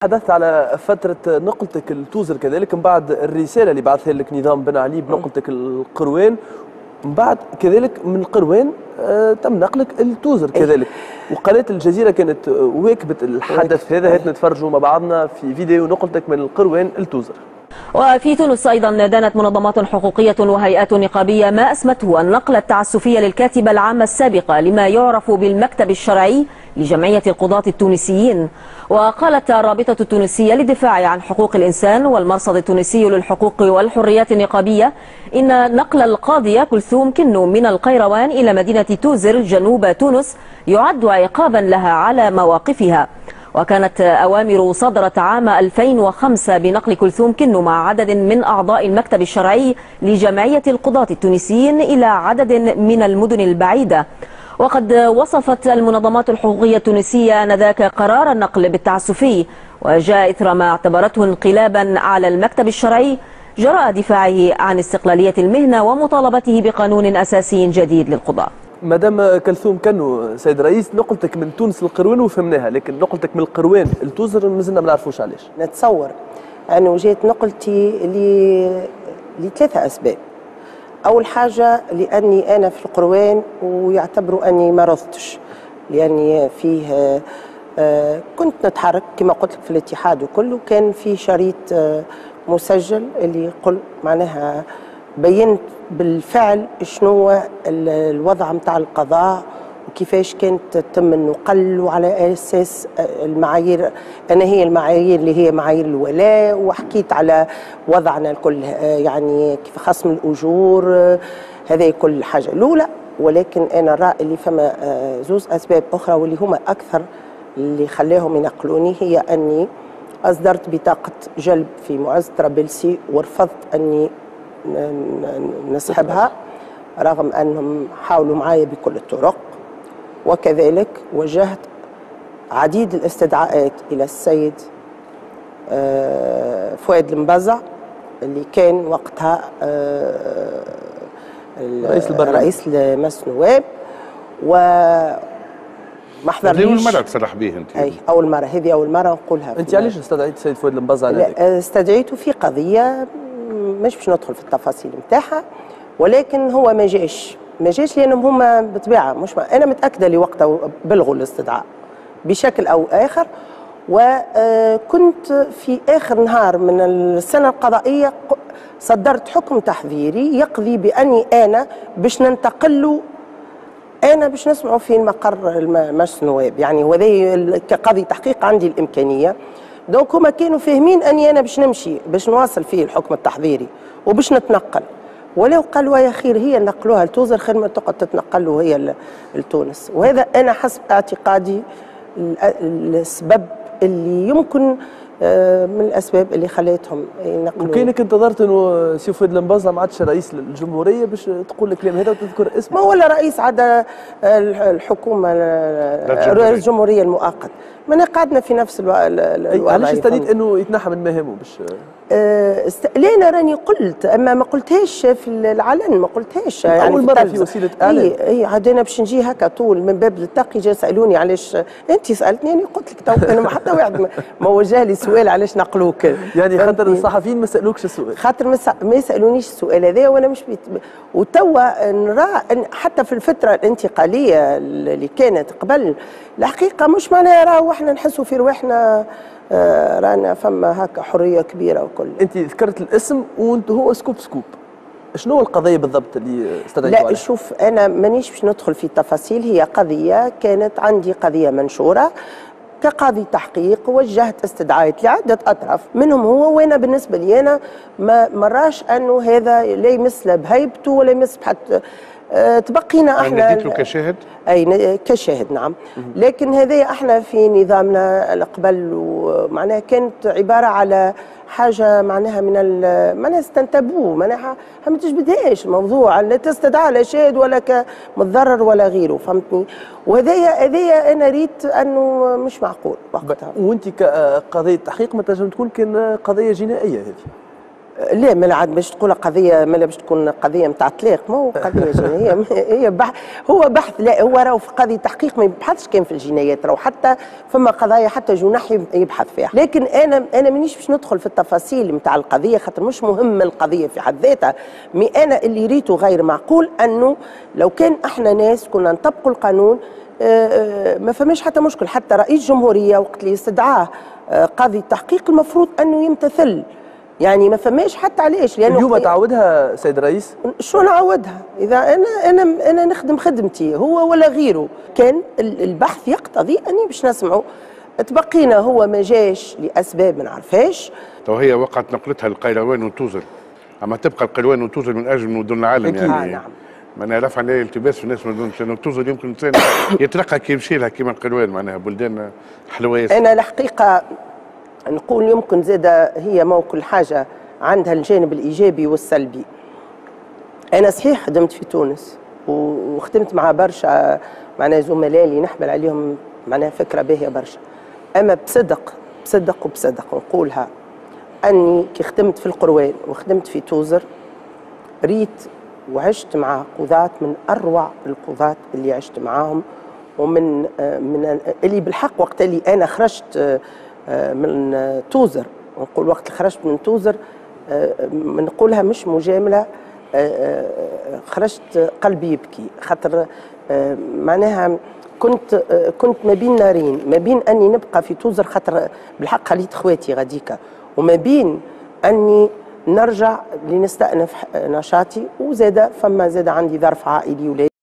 تحدثت على فترة نقلتك التوزر كذلك من بعد الرسالة اللي بعثها لك نظام بن علي بنقلتك القروان، من بعد كذلك من القروان تم نقلك التوزر كذلك. وقناة الجزيرة كانت واكبت الحدث هذا، هات نتفرجوا مع بعضنا في فيديو نقلتك من القروان التوزر. وفي تونس أيضا دانت منظمات حقوقية وهيئات نقابية ما أسمته النقلة التعسفية للكاتبة العامة السابقة لما يعرف بالمكتب الشرعي لجمعية القضاة التونسيين. وقالت الرابطة التونسية للدفاع عن حقوق الإنسان والمرصد التونسي للحقوق والحريات النقابية إن نقل القاضية كلثوم كنو من القيروان إلى مدينة توزر جنوب تونس يعد عقابا لها على مواقفها. وكانت أوامر صدرت عام 2005 بنقل كلثوم كنو مع عدد من أعضاء المكتب الشرعي لجمعية القضاة التونسيين إلى عدد من المدن البعيدة. وقد وصفت المنظمات الحقوقية التونسية آنذاك قرار النقل بالتعسفي، وجاء إثر ما اعتبرته انقلابا على المكتب الشرعي جراء دفاعه عن استقلالية المهنة ومطالبته بقانون أساسي جديد للقضاء. مدام كلثوم كنو سيد الرئيس، نقلتك من تونس للقروان وفهمناها، لكن نقلتك من القروان التوزر مازلنا ما نعرفوش علاش. نتصور أنه جات نقلتي لثلاثة أسباب. أول حاجة لأني أنا في القروان ويعتبروا أني ما رضتش، لأني فيه كنت نتحرك كما قلت لك في الاتحاد وكله، كان في شريط مسجل اللي يقول معناها بينت بالفعل شنو الوضع متاع القضاء وكيفاش كانت تتم النقل وعلى اساس المعايير. انا هي المعايير اللي هي معايير الولاء، وحكيت على وضعنا الكل يعني كيف خصم الاجور، هذه كل حاجه الاولى. ولكن انا رايي اللي فما زوز اسباب اخرى واللي هما اكثر اللي خلاهم ينقلوني، هي اني اصدرت بطاقه جلب في معز طرابلسي ورفضت اني نسحبها رغم أنهم حاولوا معي بكل الطرق. وكذلك وجهت عديد الاستدعاءات إلى السيد فؤاد المبزع اللي كان وقتها رئيس مجلس النواب، وما حضرليش. هذه أول مرة تصرح به أنت؟ أي أول مرة، هذه أول مرة نقولها. أنت علاش استدعيت السيد فؤاد المبزع؟ استدعيته في قضية مش باش ندخل في التفاصيل نتاعها، ولكن هو ما جاش لانهم هما بطبيعه مش انا متاكده اللي وقتها بلغوا الاستدعاء بشكل او اخر. وكنت في اخر نهار من السنه القضائيه صدرت حكم تحذيري يقضي باني انا باش ننتقل، انا باش نسمعوا في مقر مجلس النواب، يعني وهذا كقاضي تحقيق عندي الامكانيه. دونك هما كانوا فاهمين اني انا باش نمشي باش نواصل فيه الحكم التحضيري وباش نتنقل، ولو قالوا يا خير هي نقلوها لتوزر خير ما تقعد تتنقل وهي لتونس. وهذا انا حسب اعتقادي السبب اللي يمكن من الاسباب اللي خلاتهم ينقلوا. وكانك انتظرت انه سي فؤاد المبزع ما عادش رئيس الجمهوريه باش تقول الكلام هذا وتذكر اسمه؟ ما ولا رئيس عاد الحكومه الجمهوريه المؤقت، ما قعدنا في نفس الوضع. علاش استديت انه يتنحى من مهامه باش لا انا راني قلت، اما ما قلتهاش في العلن، ما قلتهاش يعني اول مره في وسيله اعلام. اي عاد انا باش نجي هكا طول من باب التقي جا سالوني علاش انت سالتني، انا قلت لك تو انا حتى واحد ما وجه لي سؤال علاش نقلوك، يعني خاطر الصحفيين ما سالوكش السؤال، خاطر ما يسالونيش السؤال هذا وانا مش وتوا نرى حتى في الفتره الانتقاليه اللي كانت قبل الحقيقه مش معناها راهو احنا نحسوا في رواحنا رانا فما هكا حريه كبيره وكل. انت ذكرت الاسم وانت هو سكوب، شنو القضيه بالضبط اللي استدعيتوا عليها؟ لا شوف انا مانيش باش ندخل في تفاصيل، هي قضيه كانت عندي قضيه منشوره كقاضي تحقيق، وجهت استدعاءات لعده اطراف منهم هو، وانا بالنسبه لي انا ما مراش انه هذا لا يمس لا بهيبته ولا يمس حتى تبقينا احنا نديت له كشاهد؟ اي كشاهد نعم. لكن هذا احنا في نظامنا قبل ومعناها كانت عباره على حاجه معناها من معناها استنتبوه، معناها ما تجبدهاش الموضوع، لا تستدعى لا شاهد ولا كمتضرر ولا غيره، فهمتني؟ وهذايا انا ريت انه مش معقول وقتها. وانت كقضيه تحقيق ما تنجم تكون كان قضيه جنائيه هذه؟ لا ما عاد باش تقول قضيه، ما باش تكون قضيه نتاع طلاق، ما هو قضيه جنائيه. هي بحث، هو بحث. لا هو راهو في قضيه تحقيق، ما يبحثش كان في الجنايات، راهو حتى فما قضايا حتى جناح يبحث فيها. لكن انا مانيش باش ندخل في التفاصيل نتاع القضيه، خاطر مش مهم القضيه في حد ذاتها. مي انا اللي ريته غير معقول انه لو كان احنا ناس كنا نطبقوا القانون ما فماش حتى مشكل. حتى رئيس جمهوريه وقت اللي استدعاه قاضي التحقيق المفروض انه يمتثل، يعني ما فماش حتى علاش. لانه اليوم تعودها سيد الرئيس؟ شو نعودها؟ اذا انا نخدم خدمتي هو ولا غيره، كان البحث يقتضي اني باش نسمعه. تبقينا هو ما جاش لاسباب ما نعرفهاش. تو هي وقعت نقلتها للقيروان وتوزر، اما تبقى القيروان وتوزر من اجل مدن العالم يعني. نعم. معناها رفع عليه التباس في الناس مدن، لانه توزر يمكن الانسان يترقى كي يمشي لها كيما القيروان، معناها بلدان حلوه ياسر. انا الحقيقه نقول يمكن زاده هي مو كل حاجه عندها الجانب الايجابي والسلبي. انا صحيح خدمت في تونس وخدمت مع برشا معناها زملاء اللي نحمل عليهم معناها فكره باهيه برشا، اما بصدق وبصدق نقولها اني كي خدمت في القروان وخدمت في توزر ريت وعشت مع قضاة من اروع القضاة اللي عشت معاهم، ومن من اللي بالحق وقت اللي انا خرجت من توزر، نقول وقت اللي خرجت من توزر نقولها مش مجامله، خرجت قلبي يبكي، خاطر معناها كنت ما بين نارين، ما بين اني نبقى في توزر خاطر بالحق خليت خواتي غاديكا، وما بين اني نرجع لنستأنف نشاطي، وزاد فما زاد عندي ظرف عائلي ولادي.